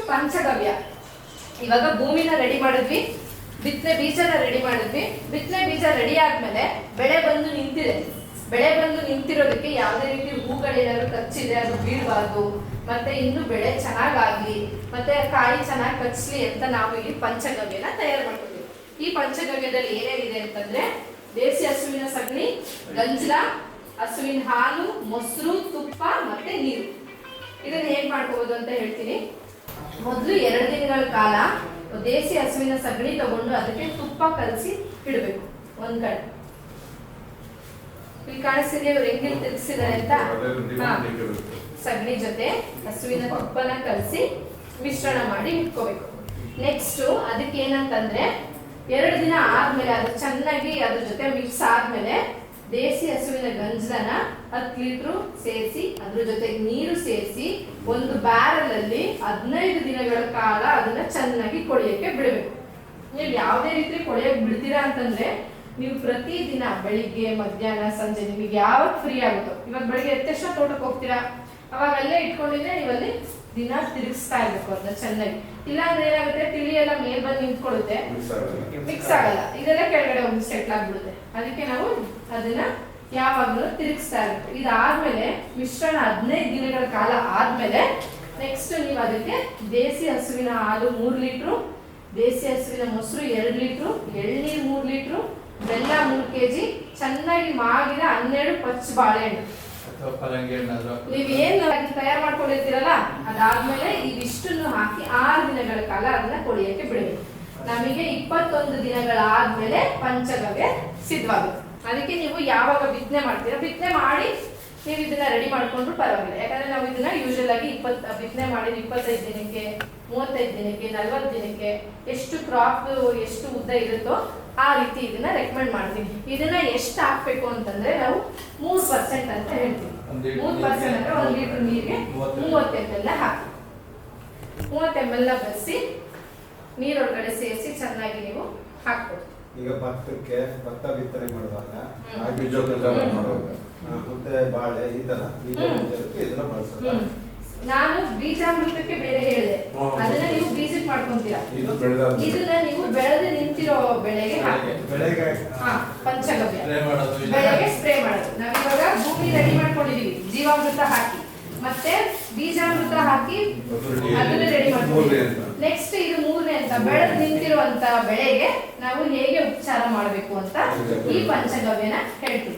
ಪಂಚಗವ್ಯ. ಇವಾಗ ಭೂಮಿನ ರೆಡಿ ಮಾಡಿದ್ವಿ, ಬಿತ್ತನೆ ಬೀಜನ ರೆಡಿ ಮಾಡಿದ್ವಿ. ಬಿತ್ತನೆ ಬೀಜ ರೆಡಿ ಆದ್ಮೇಲೆ ಬೆಳೆ ಬಂದು ನಿಂತಿದೆ. ಬೆಳೆ ಬಂದು ನಿಂತಿರೋದಕ್ಕೆ ಯಾವುದೇ ರೀತಿ ಹೂಗಳೇನಾದ್ರು ಕಚ್ಚಿದೆ ಅದು ಬೀಳಬಾರ್ದು, ಮತ್ತೆ ಇನ್ನು ಬೆಳೆ ಚೆನ್ನಾಗಾಗ್ಲಿ, ಮತ್ತೆ ಕಾಯಿ ಚೆನ್ನಾಗಿ ಕಚ್ಚಲಿ ಅಂತ ನಾವು ಇಲ್ಲಿ ಪಂಚಗವ್ಯನ ತಯಾರು ಮಾಡ್ಕೊತೀವಿ. ಈ ಪಂಚಗವ್ಯದಲ್ಲಿ ಏನೇನಿದೆ ಅಂತಂದ್ರೆ ದೇಸಿ ಹಸುವಿನ ಸಗಣಿ, ಗಂಜಲ, ಹಸುವಿನ ಹಾಲು, ಮೊಸರು, ತುಪ್ಪ ಮತ್ತೆ ನೀರು. ಇದನ್ನ ಹೇಗ್ ಮಾಡ್ಕೋಬಹುದು ಅಂತ ಹೇಳ್ತೀನಿ. ಮೊದಲು 2 ದಿನಗಳ ಕಾಲ ದೇಸಿ ಹಸುವಿನ ಸಗಣಿ ತಗೊಂಡು ಅದಕ್ಕೆ ತುಪ್ಪ ಕಲಸಿ ಇಡಬೇಕು ಒಂದ್ ಕಡೆ. ಇಲ್ಲಿ ಕಾಣಿಸ್ತಿದೆ ಇವ್ರು ಹೆಂಗೆ ತಿರ್ಗಿಸಿದ್ದಾರೆ ಅಂತ. ಸಗಣಿ ಜೊತೆ ಹಸುವಿನ ತುಪ್ಪನ ಕಲಸಿ ಮಿಶ್ರಣ ಮಾಡಿ ಇಟ್ಕೋಬೇಕು. ನೆಕ್ಸ್ಟ್ ಅದಕ್ಕೆ ಏನಂತಂದ್ರೆ 2 ದಿನ ಆದ್ಮೇಲೆ ಅದು ಚೆನ್ನಾಗಿ ಅದ್ರ ಜೊತೆ ಮಿಕ್ಸ್ ಆದ್ಮೇಲೆ ದೇಸಿ ಹಸುವಿನ ಗಂಜಲನ 10 ಲೀಟರ್ ಸೇರಿಸಿ ಅದ್ರ ಜೊತೆಗೆ ನೀರು ಸೇರಿಸಿ ಒಂದು ಬ್ಯಾರಲ್ ಅಲ್ಲಿ 15 ದಿನಗಳ ಕಾಲ ಅದನ್ನ ಚೆನ್ನಾಗಿ ಕೊಳೆಯಕ್ಕೆ ಬಿಡಬೇಕು. ನೀವು ಯಾವುದೇ ರೀತಿ ಕೊಳೆಯಕ್ಕೆ ಬಿಡ್ತೀರಾ ಅಂತಂದ್ರೆ ನೀವು ಪ್ರತಿ ದಿನ ಬೆಳಿಗ್ಗೆ, ಮಧ್ಯಾಹ್ನ, ಸಂಜೆ ನಿಮಗೆ ಯಾವಾಗ ಫ್ರೀ ಆಗುತ್ತೋ, ಇವಾಗ ಬೆಳಿಗ್ಗೆ ಎದ್ದ ತಕ್ಷಣ ತೋಟಕ್ಕೆ ಹೋಗ್ತೀರಾ, ಅವಾಗ ಅಲ್ಲೇ ಇಟ್ಕೊಂಡಿದ್ರೆ ನೀವಲ್ಲಿ ದಿನ ತಿರುಗಿಸ್ತಾ ಇರ್ಬೇಕು ಅದನ್ನ ಚೆನ್ನಾಗಿ. ಇಲ್ಲಾಂದ್ರೆ ಏನಾಗುತ್ತೆ, ತಿಳಿ ಎಲ್ಲ ಮೇಲ್ ಬಂದು ನಿಂತ್ಕೊಳ್ಳುತ್ತೆ, ಮಿಕ್ಸ್ ಆಗಲ್ಲ, ಇದೆಲ್ಲ ಕೆಳಗಡೆ ಒಂದು ಸೆಟ್ಲ್ ಆಗ್ಬಿಡುತ್ತೆ. ಅದಕ್ಕೆ ನಾವು ಅದನ್ನ ಯಾವಾಗಲೂ ತಿರುಗಿಸ್ತಾ ಇರ್ಬೇಕು. ಇದಾದ್ಮೇಲೆ ಮಿಶ್ರಣ 15 ದಿನಗಳ ಕಾಲ ಆದ್ಮೇಲೆ ನೆಕ್ಸ್ಟ್ ನೀವು ಅದಕ್ಕೆ ದೇಸಿ ಹಸುವಿನ ಹಾಲು 3 ಲೀಟ್ರು, ದೇಸಿ ಹಸುವಿನ ಮೊಸರು 2 ಲೀಟ್ರು, ಎಳ್ನೀರು 3 ಲೀಟ್ರು, ಬೆಲ್ಲ 3 kg, ಚೆನ್ನಾಗಿ ಮಾಗಿದ 12 ಪಚ್ಚ ಬಾಳೆಹಣ್ಣು. ನೀವೇನ್ ತಯಾರು ಮಾಡ್ಕೊಂಡಿರ್ತೀರಲ್ಲ ಅದಾದ್ಮೇಲೆ ಇವಿಷ್ಟನ್ನು ಹಾಕಿ 6 ದಿನಗಳ ಕಾಲ ಅದನ್ನ ಕೊಳಿಯಕ್ಕೆ ಬಿಡಬೇಕು. ನಮಗೆ 21 ದಿನಗಳಾದ್ಮೇಲೆ ಪಂಚಗವ್ಯ ಸಿದ್ಧವಾಗುತ್ತೆ. ಅದಕ್ಕೆ ನೀವು ಯಾವಾಗ ಬಿತ್ತನೆ ಮಾಡ್ತೀರಾ, ಬಿತ್ತನೆ ಮಾಡಿ ನೀವು ಇದನ್ನ ರೆಡಿ ಮಾಡ್ಕೊಂಡ್ರು ಪರವಾಗಿಲ್ಲ. ಯಾಕಂದ್ರೆ ನಾವು ಇದನ್ನ ಯೂಶಲ್ ಆಗಿ ಬಿತ್ತನೆ ಮಾಡಿದ 25 ದಿನಕ್ಕೆ, 35 ದಿನಕ್ಕೆ, 40 ದಿನಕ್ಕೆ ಎಷ್ಟು ಕ್ರಾಪ್ ಎಷ್ಟು ಉದ್ದ ಇರುತ್ತೋ ಆ ರೀತಿ ಇದನ್ನ ರೆಕಮೆಂಡ್ ಮಾಡ್ತೀವಿ. ಇದನ್ನ ಎಷ್ಟು ಹಾಕ್ಬೇಕು ಅಂತಂದ್ರೆ ನಾವು 3% ಅಂತ ಹೇಳ್ತೀವಿ. 3% ಅಂದ್ರೆ 1 ಲೀಟರ್ ನೀರಿಗೆ 30 ml ಹಾಕಿ 30 ml ಬೆರೆಸಿ ನೀರೊಳಗಡೆ ಸೇರಿಸಿ ಚೆನ್ನಾಗಿ ನೀವು ಹಾಕ್ಬೋದು. ಈಗ ಭತ್ತ ಬಿತ್ತನೆ ಮಾಡುವಾಗ ಮತ್ತೆ ಬಾಳೆ ಈ ತರ ಇದನ್ನ ಬಳಸೋದು. ನಾನು ಬೀಜಾಮೃತಕ್ಕೆ ಬೇರೆ ಹೇಳಿದೆ, ಅದನ್ನ ನೀವು ಬೀಜಕ್ಕೆ ಮಾಡ್ಕೊಂತೀರಾ. ಇದನ್ನ ನೀವು ಬೆಳೆದು ನಿಂತಿರೋ ಬೆಳೆಗೆ ಪಂಚಗವ್ಯ ಬೆಳೆಗೆ ಸ್ಪ್ರೇ ಮಾಡೋದು. ನಾವಿವಾಗ ಭೂಮಿ ರೆಡಿ ಮಾಡ್ಕೊಂಡಿದೀವಿ, ಜೀವಾಮೃತ ಹಾಕಿ ಮತ್ತೆ ಬೀಜಾಮೃತ ಹಾಕಿ ಅದನ್ನ ರೆಡಿ ಮಾಡ್ಕೊಂಡಿದ್ದೀವಿ. ನೆಕ್ಸ್ಟ್ ಇದು 3ನೇ ಅಂತ ಬೆಳೆದು ನಿಂತಿರುವಂತ ಬೆಳೆಗೆ ನಾವು ಹೇಗೆ ಉಪಚಾರ ಮಾಡಬೇಕು ಅಂತ ಈ ಪಂಚಗವ್ಯನ ಹೇಳ್ತೀವಿ.